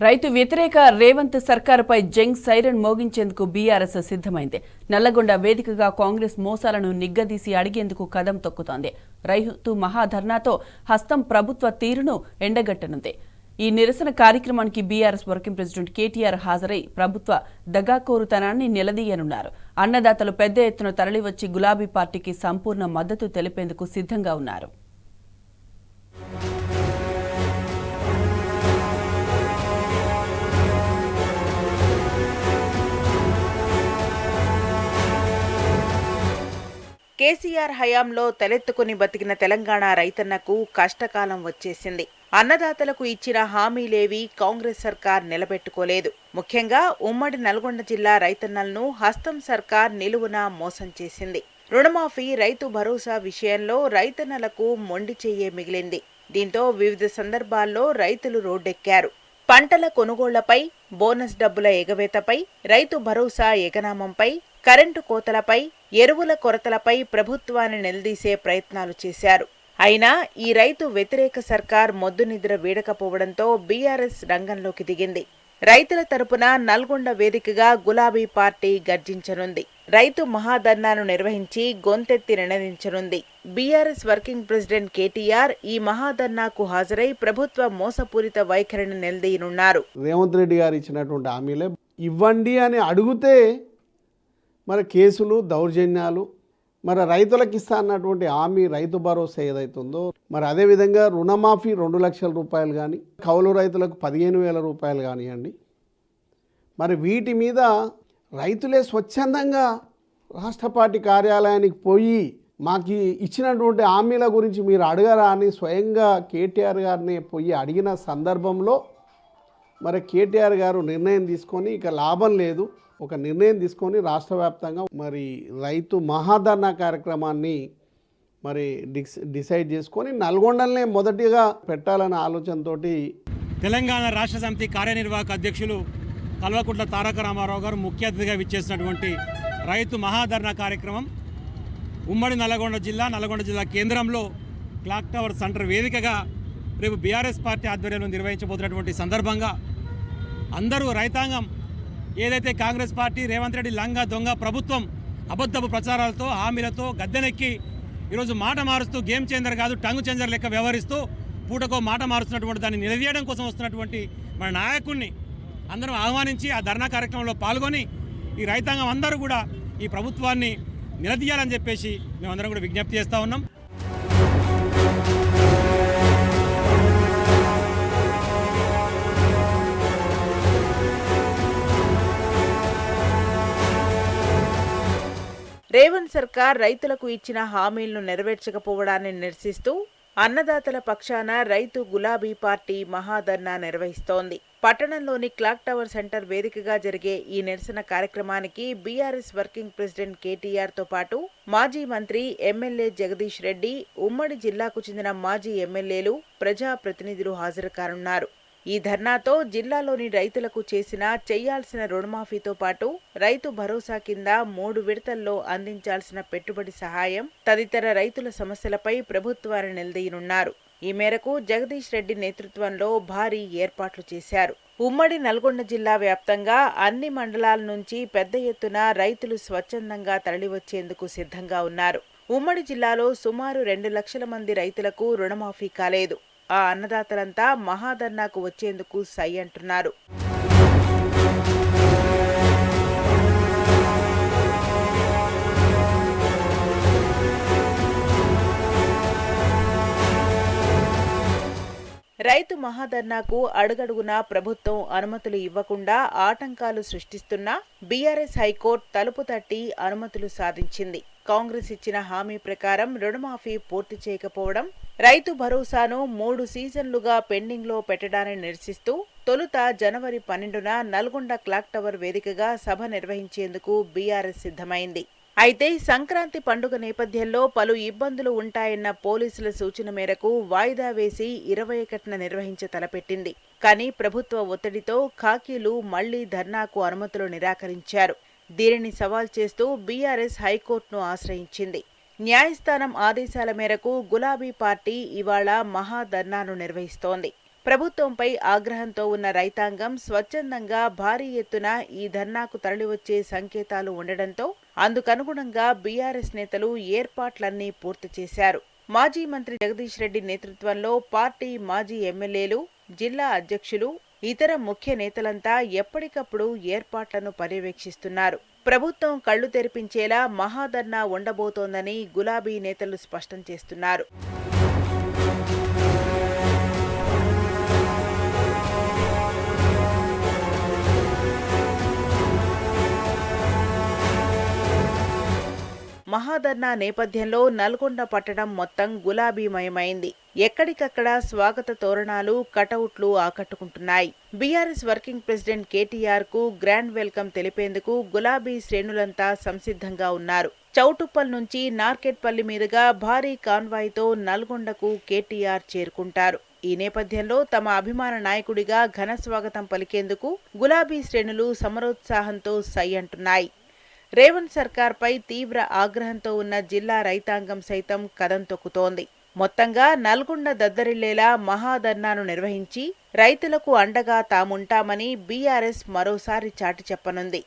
రైతు వ్యతిరేక Revanth సర్కారుపై Jung siren మోగించేందుకు BRS సిద్ధమైంది. నల్లగొండ వేదికగా కాంగ్రెస్ మోసాలను నిగ్గదీసి అడిగేందుకు కదం తొక్కుతోంది. రైతు మహాధర్నాతో హస్తం ప్రభుత్వ తీరును ఎండగట్టనుంది. ఈ నిరసన కార్యక్రమానికి బీఆర్ఎస్ వర్కింగ్ ప్రెసిడెంట్ కేటీఆర్ హాజరై ప్రభుత్వ దగాకోరుతనాన్ని నిలదీయనున్నారు. అన్నదాతలు పెద్ద ఎత్తున తరలివచ్చి గులాబీ పార్టీకి సంపూర్ణ మద్దతు తెలిపేందుకు సిద్ధంగా ఉన్నారు. కేసీఆర్ హయాంలో తలెత్తుకుని బతికిన తెలంగాణ రైతన్నకు కష్టకాలం వచ్చేసింది. అన్నదాతలకు ఇచ్చిన హామీలేవి కాంగ్రెస్ సర్కార్ నిలబెట్టుకోలేదు. ముఖ్యంగా ఉమ్మడి నల్గొండ జిల్లా రైతన్నలను హస్తం సర్కార్ నిలువునా మోసం చేసింది. రుణమాఫీ, రైతు భరోసా విషయంలో రైతన్నలకు మొండి చెయ్యే మిగిలింది. దీంతో వివిధ సందర్భాల్లో రైతులు రోడ్డెక్కారు. పంటల కొనుగోళ్లపై, బోనస్ డబ్బుల ఎగవేతపై, రైతు భరోసా ఎగనామంపై, కరెంటు కోతలపై, ఎరువుల కొరతలపై ప్రభుత్వాన్ని నిలదీసే ప్రయత్నాలు చేశారు. అయినా ఈ రైతు వ్యతిరేక సర్కార్ మొద్దు నిద్ర వీడకపోవడంతో బీఆర్ఎస్ రంగంలోకి దిగింది. రైతుల తరపున నల్గొండ వేదికగా గులాబీ పార్టీ గర్జించనుంది. రైతు మహాధర్నాను నిర్వహించి గొంతెత్తి నినదించనుంది. బీఆర్ఎస్ వర్కింగ్ ప్రెసిడెంట్ కేటీఆర్ ఈ మహాధర్నాకు హాజరై ప్రభుత్వ మోసపూరిత వైఖరిని నిలదీయనున్నారు. రేవంత్ రెడ్డి గారు ఇచ్చినటువంటి హామీలే ఇవ్వండి అని అడిగితే మరి కేసులు, దౌర్జన్యాలు, మరి రైతులకు ఇస్తా అన్నటువంటి హామీ రైతు భరోసా ఏదైతుందో, మరి అదేవిధంగా రుణమాఫీ 2 లక్షల రూపాయలు కానీ, కౌలు రైతులకు 15,000 రూపాయలు కానివ్వండి, మరి వీటి మీద రైతులే స్వచ్ఛందంగా రాష్ట్ర పార్టీ కార్యాలయానికి పోయి మాకు ఇచ్చినటువంటి హామీల గురించి మీరు అడగరా అని స్వయంగా కేటీఆర్ గారిని పోయి అడిగిన సందర్భంలో మరి కేటీఆర్ గారు నిర్ణయం తీసుకొని ఇక లాభం లేదు, ఒక నిర్ణయం తీసుకొని రాష్ట్ర వ్యాప్తంగా మరి రైతు మహాధర్నా కార్యక్రమాన్ని మరి డిసైడ్ చేసుకొని నల్గొండలనే మొదటిగా పెట్టాలనే ఆలోచనతోటి తెలంగాణ రాష్ట్ర సమితి కార్యనిర్వాహక అధ్యక్షులు కల్వకుంట్ల తారక రామారావు గారు ముఖ్య అతిథిగా విచ్చేసినటువంటి రైతు మహాధర్నా కార్యక్రమం ఉమ్మడి నల్గొండ జిల్లా కేంద్రంలో క్లాక్ టవర్ సెంటర్ వేదికగా రేపు బీఆర్ఎస్ పార్టీ ఆధ్వర్యంలో నిర్వహించబోతున్నటువంటి సందర్భంగా అందరూ రైతాంగం ఏదైతే కాంగ్రెస్ పార్టీ రేవంత్ రెడ్డి లంగా దొంగ ప్రభుత్వం అబద్ధపు ప్రచారాలతో, హామీలతో గద్దెనెక్కి ఈరోజు మాట మారుస్తూ గేమ్ చేంజర్ కాదు టంగు చేంజర్ లెక్క వ్యవహరిస్తూ పూటకో మాట మారుస్తున్నటువంటి దాన్ని నిలదీయడం కోసం వస్తున్నటువంటి మన నాయకుడిని అందరం ఆహ్వానించి ఆ ధర్నా కార్యక్రమంలో పాల్గొని ఈ రైతాంగం అందరూ కూడా ఈ ప్రభుత్వాన్ని నిలదీయాలని చెప్పేసి మేమందరం కూడా విజ్ఞప్తి చేస్తూ ఉన్నాం. రేవంత్ సర్కార్ రైతులకు ఇచ్చిన హామీలను నెరవేర్చకపోవడాన్ని నిరసిస్తూ అన్నదాతల పక్షాన రైతు గులాబీ పార్టీ మహాధర్నా నిర్వహిస్తోంది. పట్టణంలోని క్లాక్ టవర్ సెంటర్ వేదికగా జరిగే ఈ నిరసన కార్యక్రమానికి బీఆర్ఎస్ వర్కింగ్ ప్రెసిడెంట్ కేటీఆర్తో పాటు మాజీ మంత్రి ఎమ్మెల్యే జగదీష్ రెడ్డి, ఉమ్మడి జిల్లాకు చెందిన మాజీ ఎమ్మెల్యేలు, ప్రజాప్రతినిధులు హాజరు కానున్నారు. ఈ ధర్నాతో జిల్లాలోని రైతులకు చేయాల్సిన రుణమాఫీతో పాటు రైతు భరోసా కింద 3 విడతల్లో అందించాల్సిన పెట్టుబడి సహాయం తదితర రైతుల సమస్యలపై ప్రభుత్వాన్ని నిలదీయనున్నారు. ఈ మేరకు జగదీష్ రెడ్డి నేతృత్వంలో భారీ ఏర్పాట్లు చేశారు. ఉమ్మడి నల్గొండ జిల్లా వ్యాప్తంగా అన్ని మండలాల నుంచి పెద్ద ఎత్తున రైతులు స్వచ్ఛందంగా తరలివచ్చేందుకు సిద్ధంగా ఉన్నారు. ఉమ్మడి జిల్లాలో సుమారు 2 లక్షల మంది రైతులకు రుణమాఫీ కాలేదు. ఆ అన్నదాతలంతా మహాధర్నాకు వచ్చేందుకు సై అంటున్నారు. రైతు మహాధర్నాకు అడుగడుగునా ప్రభుత్వం అనుమతులు ఇవ్వకుండా ఆటంకాలు సృష్టిస్తున్నా బీఆర్ఎస్ హైకోర్టు తలుపు తట్టి అనుమతులు సాధించింది. కాంగ్రెస్ ఇచ్చిన హామీ ప్రకారం రుణమాఫీ పూర్తి చేయకపోవడం, రైతు భరోసాను 3 సీజన్లుగా పెండింగ్లో పెట్టడాన్ని నిరసిస్తూ తొలుత జనవరి 12న నల్గొండ క్లాక్ టవర్ వేదికగా సభ నిర్వహించేందుకు బీఆర్ఎస్ సిద్ధమైంది. అయితే సంక్రాంతి పండుగ నేపథ్యంలో పలు ఇబ్బందులు ఉంటాయన్న పోలీసుల సూచన మేరకు వాయిదా వేసి 21న నిర్వహించ తలపెట్టింది. కానీ ప్రభుత్వ ఒత్తిడితో ఖాకీలు మళ్లీ ధర్నాకు అనుమతులు నిరాకరించారు. దీనిని సవాల్ చేస్తూ బీఆర్ఎస్ హైకోర్టును ఆశ్రయించింది. న్యాయస్థానం ఆదేశాల మేరకు గులాబీ పార్టీ ఇవాళ మహాధర్నాను నిర్వహిస్తోంది. ప్రభుత్వంపై ఆగ్రహంతో ఉన్న రైతాంగం స్వచ్ఛందంగా భారీ ఎత్తున ఈ ధర్నాకు తరలివచ్చే సంకేతాలు ఉండడంతో అందుకనుగుణంగా బీఆర్ఎస్ నేతలు ఏర్పాట్లన్నీ పూర్తి చేశారు. మాజీ మంత్రి జగదీష్ రెడ్డి నేతృత్వంలో పార్టీ మాజీ ఎమ్మెల్యేలు, జిల్లా అధ్యక్షులు, ఇతర ముఖ్య నేతలంతా ఎప్పటికప్పుడు ఏర్పాట్లను పర్యవేక్షిస్తున్నారు. ప్రభుత్వం కళ్లు తెరిపించేలా మహాధర్నా ఉండబోతోందని గులాబీ నేతలు స్పష్టం చేస్తున్నారు. మహాధర్నా నేపథ్యంలో నల్గొండ పట్టణం మొత్తం గులాబీమయమైంది. ఎక్కడికక్కడ స్వాగత తోరణాలు, కటౌట్లు ఆకట్టుకుంటున్నాయి. బీఆర్ఎస్ వర్కింగ్ ప్రెసిడెంట్ కేటీఆర్ కు గ్రాండ్ వెల్కమ్ తెలిపేందుకు గులాబీ శ్రేణులంతా సంసిద్ధంగా ఉన్నారు. చౌటుప్పల్ నుంచి నార్కెట్పల్లి మీదుగా భారీ కాన్వాయ్తో నల్గొండకు కేటీఆర్ చేరుకుంటారు. ఈ నేపథ్యంలో తమ అభిమాన నాయకుడిగా ఘన స్వాగతం పలికేందుకు గులాబీ శ్రేణులు సమరోత్సాహంతో సై అంటున్నాయి. రేవంత్ సర్కార్పై తీవ్ర ఆగ్రహంతో ఉన్న జిల్లా రైతాంగం సైతం కదం తొక్కుతోంది. మొత్తంగా నల్గొండ దద్దరిల్లేలా మహాధర్నాను నిర్వహించి రైతులకు అండగా తాముంటామని బీఆర్ఎస్ మరోసారి చాటి చెప్పనుంది.